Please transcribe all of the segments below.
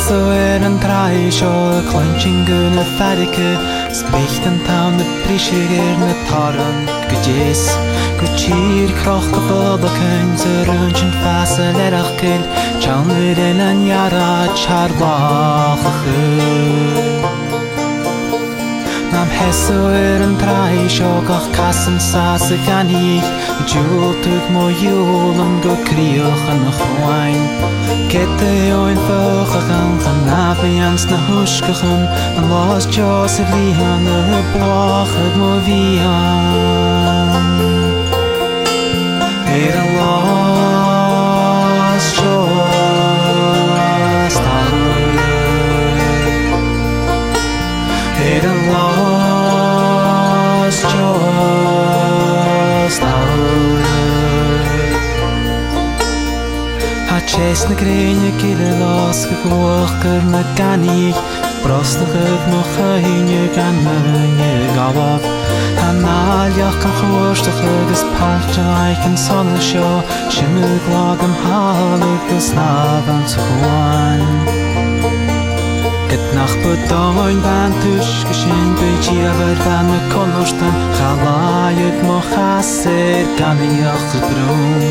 hesso an traisio clenching guna farike Spricht an taun de prishiger na taran Gudjes Gudjir kroch geboda kunze runchen fasa lerach kil Chan videl an yara charlach Nam hesso an traisio gach kassen sasa gani Jultug mo julum go krioch an chwain Kette oin vogel gaan navians na huskegen En los Joseph lihan de blach het mo vian Era los Joseph Era los Joseph Chest na greenje kille los gekocher na gani Prostig het mo gehinje gan munje galop Analjach kan geworstig ges partje eiken sonne show Shimmig lagam halig ges navans gewoon Get nach bedoin van tush geschenk beetje aber van me konnorstan Galayek mo chaser gani ach gedroom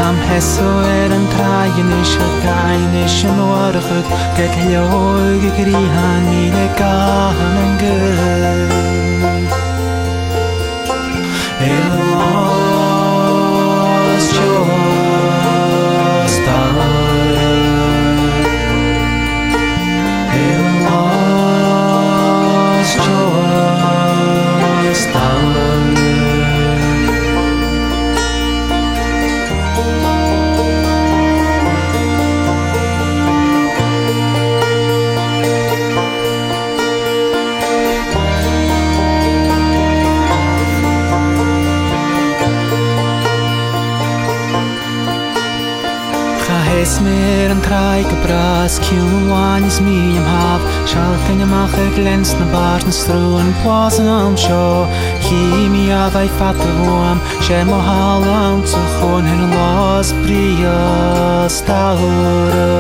Am hesso an traien is gegein is an orgud Get ljoge grihan mine gahan en gud Elos Joseph Elos Joseph Es mir an treike bras, kielwan is mi am haf Schaltinge mache glänzt na barten struen, posen am show Chimi avai fatte woam, shemo halam zu chon Hin los brias taura